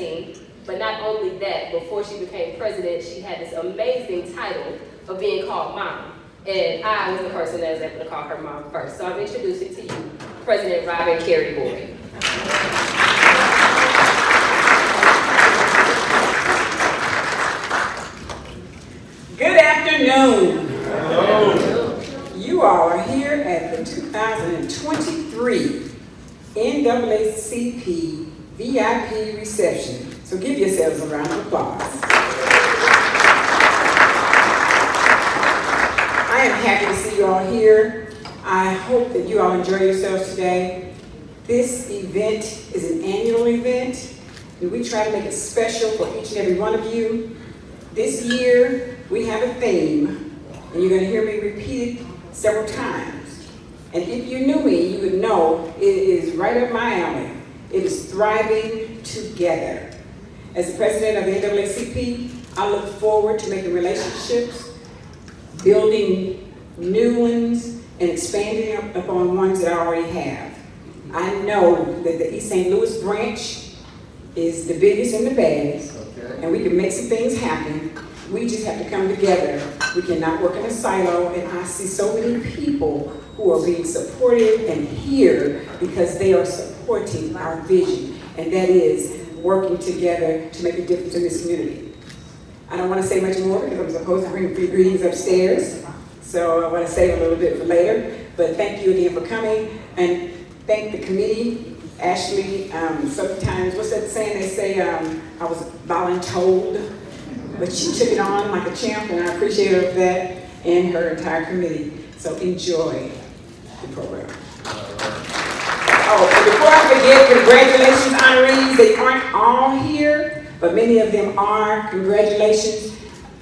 2013. But not only that, before she became president, she had this amazing title of being called Mom. And I was the person that was able to call her mom first. So I'm introducing to you President Robin Carey Boyd. Good afternoon. Hello. You all are here at the 2023 NAACP VIP reception. So give yourselves a round of applause. I am happy to see you all here. I hope that you all enjoy yourselves today. This event is an annual event, and we try to make it special for each and every one of you. This year, we have a theme, and you're going to hear me repeat it several times. And if you knew me, you would know it is right up my alley. It is thriving together. As the president of the NAACP, I look forward to making relationships, building new ones, and expanding upon ones that I already have. I know that the East St. Louis branch is the biggest and the baddest, and we can make some things happen. We just have to come together. We cannot work in a silo, and I see so many people who are being supportive and here because they are supporting our vision, and that is working together to make a difference in this community. I don't want to say much more because I'm supposed to bring free greetings upstairs, so I want to save a little bit for later. But thank you again for coming, and thank the committee. Ashley, sometimes, what's that saying? They say I was voluntold, but she took it on like a champ, and I appreciate her for that and her entire committee. So enjoy the program. Oh, and before I forget, congratulations, honorees. They aren't all here, but many of them are. Congratulations.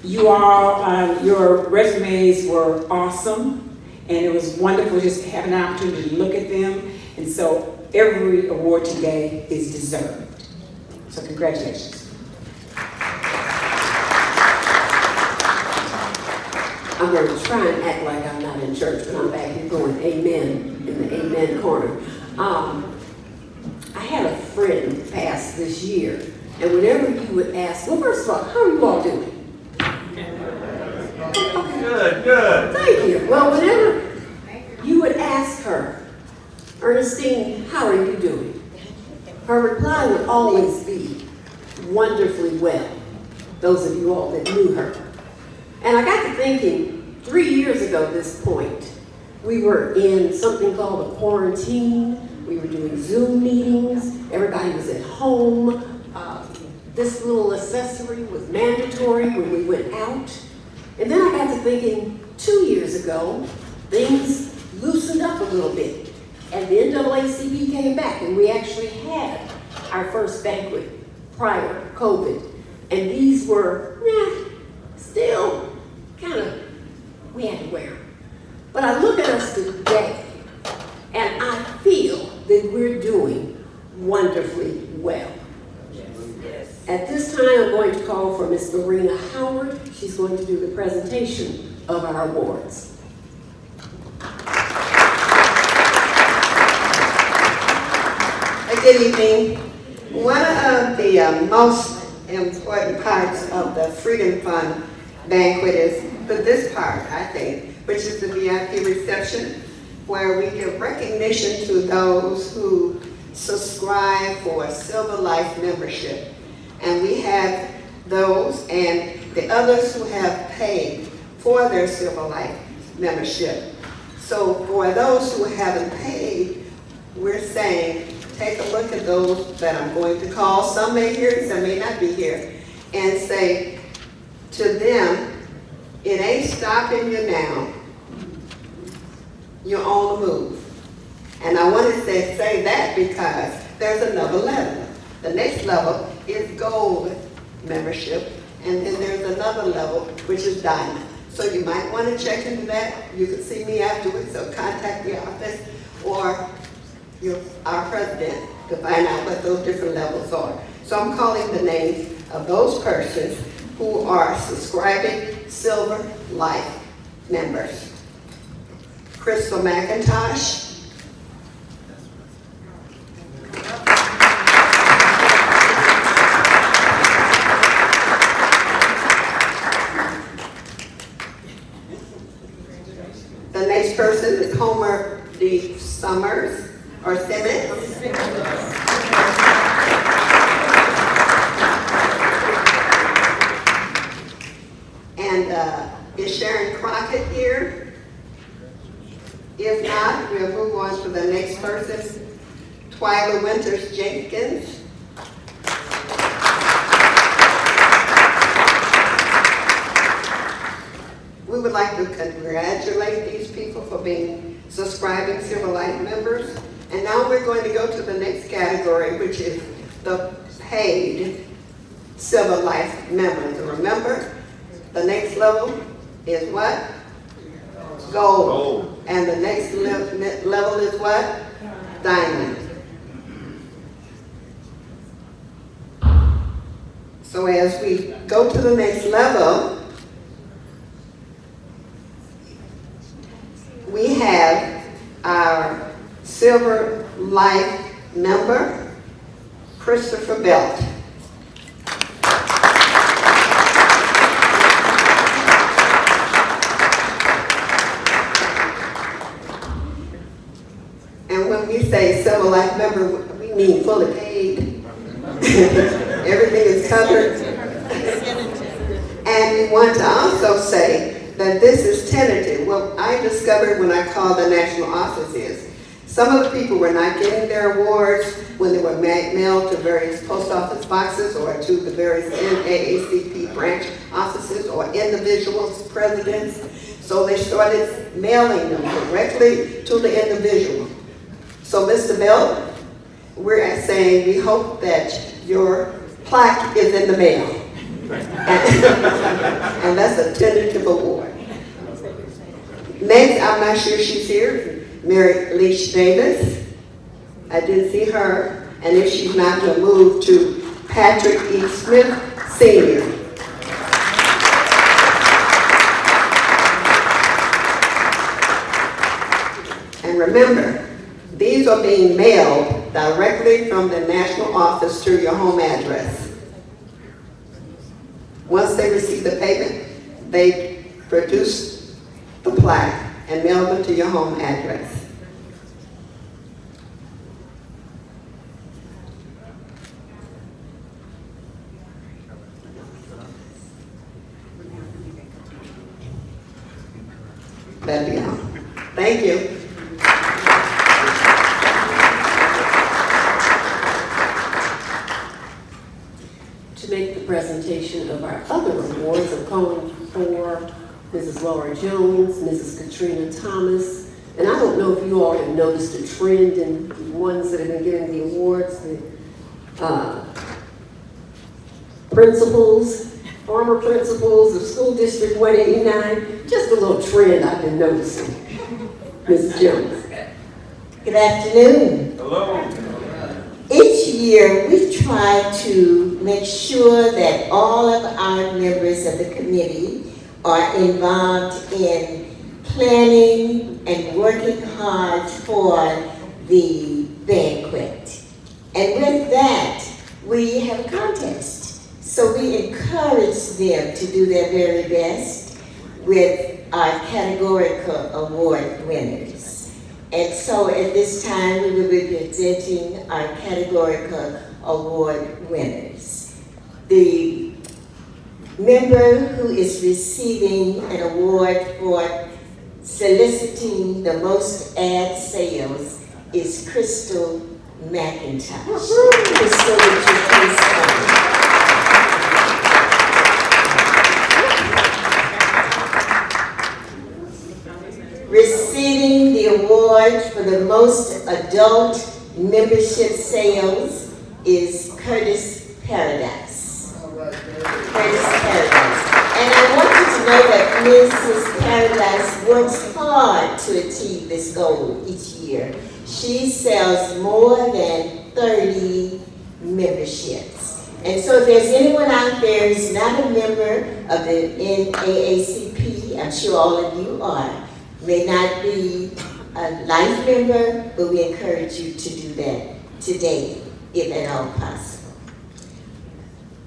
You all, your resumes were awesome, and it was wonderful just to have an opportunity to look at them. And so every award today is deserved. So congratulations. I'm going to try and act like I'm not in church, but I'm back here going amen in the amen corner. I had a friend pass this year, and whenever you would ask, well, first of all, how are you all doing? Good. Thank you. Well, whenever you would ask her, Ernestine, how are you doing? Her reply would always be, wonderfully well. Those of you all that knew her. And I got to thinking, 3 years ago at this point, we were in something called a quarantine. We were doing Zoom meetings. Everybody was at home. This little accessory was mandatory when we went out. And then I got to thinking, 2 years ago, things loosened up a little bit. And the NAACP came back, and we actually had our first banquet prior to COVID. And these were, still kind of, we had to wear them. But I look at us today, and I feel that we're doing wonderfully well. Yes. At this time, I'm going to call for Ms. Marina Howard. She's going to do the presentation of our awards. Good evening. One of the most important parts of the Freedom Fund banquet is for this part, I think, which is the VIP reception, where we give recognition to those who subscribe for a Silver Life membership. And we have those and the others who have paid for their Silver Life membership. So for those who haven't paid, we're saying, take a look at those that I'm going to call. Some may hear, some may not be here, and say to them, it ain't stopping you now. You're on the move. And I want to say that because there's another level. The next level is gold membership, and then there's another level, which is diamond. So you might want to check into that. You can see me afterwards, so contact the office or our president to find out what those different levels are. So I'm calling the names of those persons who are subscribing Silver Life members. Crystal McIntosh, next person is Homer D. Summers, or Simmons. And is Sharon Crockett here? If not, we'll move on to the next person, Twyla Winters Jenkins. We would like to congratulate these people for being subscribing civil rights members. And now we're going to go to the next category, which is the paid civil rights members. And remember, the next level is what? Gold. And the next level is what? Diamond. So as we go to the next level, we have our Silver Life member, Christopher Belt. And when we say Silver Life member, we mean fully paid. Everything is covered. And we want to also say that this is tentative. What I discovered when I called the national offices, some of the people were not getting their awards when they were mailed to various post office boxes or to the various NAACP branch offices or individuals, presidents. So they started mailing them directly to the individual. So Mr. Bell, we're saying we hope that your plaque is in the mail. And that's a tentative award. Next, I'm not sure she's here, Mary Leach Davis. I didn't see her. And if she's not, we'll move to Patrick E. Smith, Sr. And remember, these are being mailed directly from the national office to your home address. Once they receive the payment, they produce the plaque and mail them to your home address. That'd be all. Thank you. To make the presentation of our other awards, I'm calling for Mrs. Laura Jones, Mrs. Katrina Thomas, and I don't know if you all have noticed a trend in the ones that have been getting the awards, the principals, former principals of School District 189, just a little trend I've been noticing. Mrs. Jones. Good afternoon. Hello. Each year, we try to make sure that all of our members of the committee are involved in planning and working hard for the banquet. And with that, we have a contest. So we encourage them to do their very best with our categorical award winners. And so at this time, we will be presenting our categorical award winners. The member who is receiving an award for soliciting the most ad sales is Crystal McIntosh. Crystal, would you please come? Receiving the award for the most adult membership sales is Curtis Paradise. Curtis Paradise. And I want you to know that Mrs. Paradise works hard to achieve this goal each year. She sells more than 30 memberships. And so if there's anyone out there who's not a member of the NAACP, I'm sure all of you are, may not be a life member, but we encourage you to do that today, if at all possible.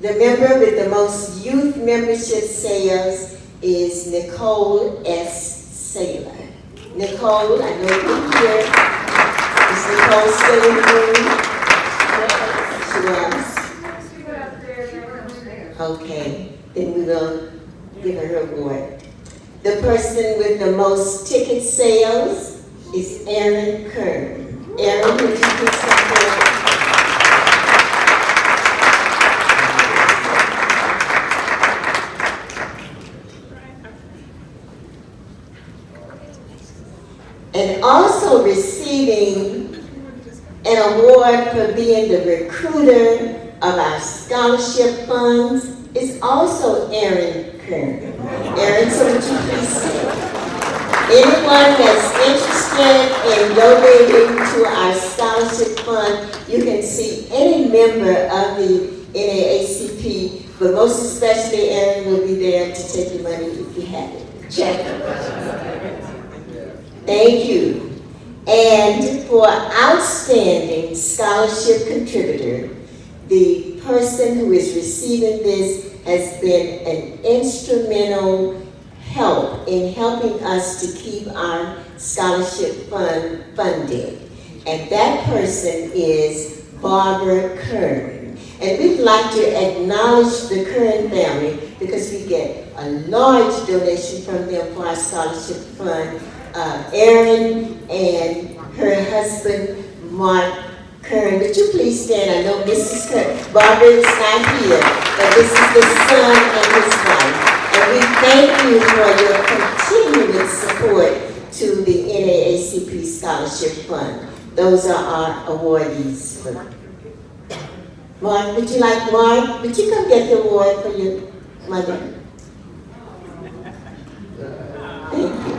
The member with the most youth membership sales is Nicole S. Saylor. Nicole, I know you're here. Is Nicole still in the room? She was. Okay, then we will give her her award. The person with the most ticket sales is Aaron Kern. Aaron, would you please come forward? And also receiving an award for being the recruiter of our scholarship funds is also Aaron Kern. Aaron, so would you please stand? Anyone that's interested in donating to our scholarship fund, you can see any member of the NAACP, but most especially Aaron will be there to take your money if you have it. Check. Thank you. And for outstanding scholarship contributor, the person who is receiving this has been an instrumental help in helping us to keep our scholarship fund funded. And that person is Barbara Kern. And we'd like to acknowledge the Kern family because we get a large donation from them for our scholarship fund. Erin and her husband, Mark Kern. Would you please stand? I know Mrs. Kern. Barbara is not here, but this is the son and his wife. And we thank you for your continued support to the NAACP Scholarship Fund. Those are our awardees. Mark, would you come get the award for your mother? Thank you.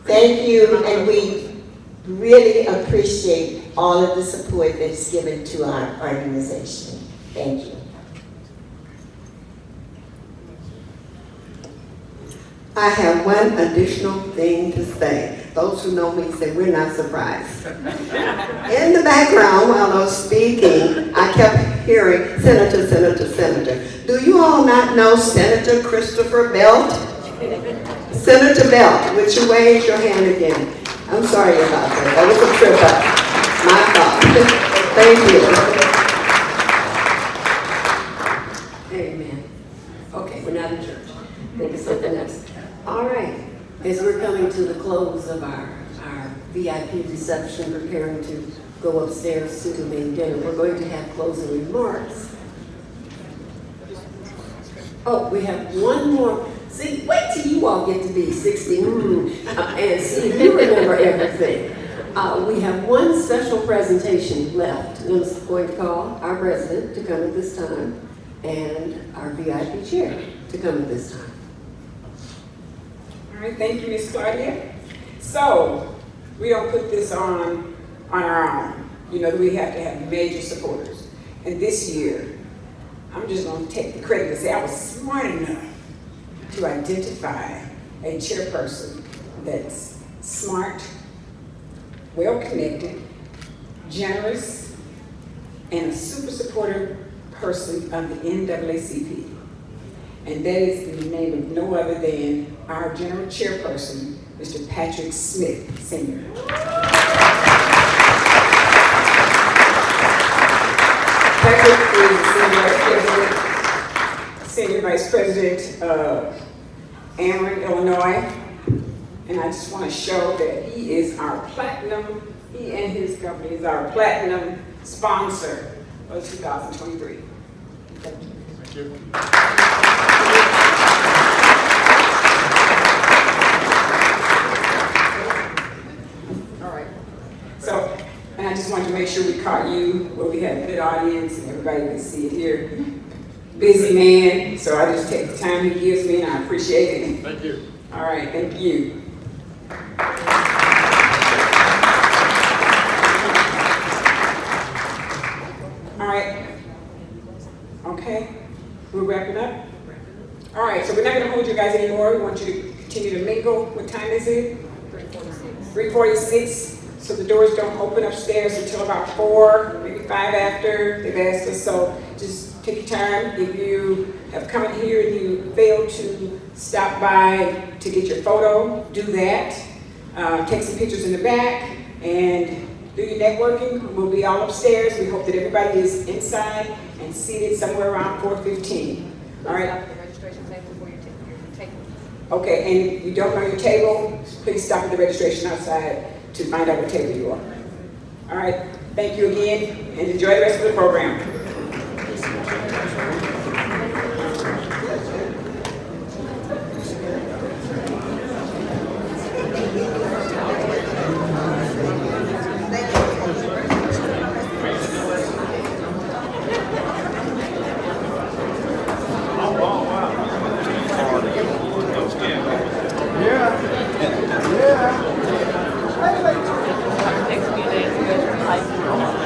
Thank you, and we really appreciate all of the support that's given to our organization. Thank you. I have one additional thing to say. Those who know me say we're not surprised. In the background while I was speaking, I kept hearing Senator, Senator, Senator. Do you all not know Senator Christopher Belt? Senator Belt, would you raise your hand again? I'm sorry about that. That was a trip up. My fault. Thank you. Amen. Okay, we're not in church. Think of something else. All right. As we're coming to the close of our VIP reception, preparing to go upstairs to the main dinner, we're going to have closing remarks. Oh, we have one more. See, wait till you all get to be 60 and see if you remember everything. We have one special presentation left. I'm going to call our president to come at this time and our VIP chair to come at this time. All right, thank you, Ms. Claudia. So, we don't put this on our own. You know, we have to have major supporters. And this year, I'm just going to take the credit and say I was smart enough to identify a chairperson that's smart, well-connected, generous, and a super supportive person of the NAACP. And that is in the name of no other than our general chairperson, Mr. Patrick Smith, Sr. Patrick is the Senior Vice President of Ameren, Illinois. And I just want to show that he is our platinum, he and his company is our platinum sponsor of 2023. Thank you. All right. So, and I just wanted to make sure we caught you where we had a good audience and everybody can see it here. Busy man, so I just take the time he gives me and I appreciate it. Thank you. All right, thank you. All right. Okay, we're wrapping up. All right, so we're not gonna hold you guys anymore. We want you to continue to mingle. What time is it? 3:46. 3:46. So the doors don't open upstairs until about 4, maybe 5 after they've asked us. So just take your time. If you have come in here and you failed to stop by to get your photo, do that. Take some pictures in the back and do your networking. We'll be all upstairs. We hope that everybody is inside and seated somewhere around 4:15. All right. Okay, and if you don't know your table, please stop at the registration outside to find out what table you are. All right, thank you again, and enjoy the rest of the program. Yeah.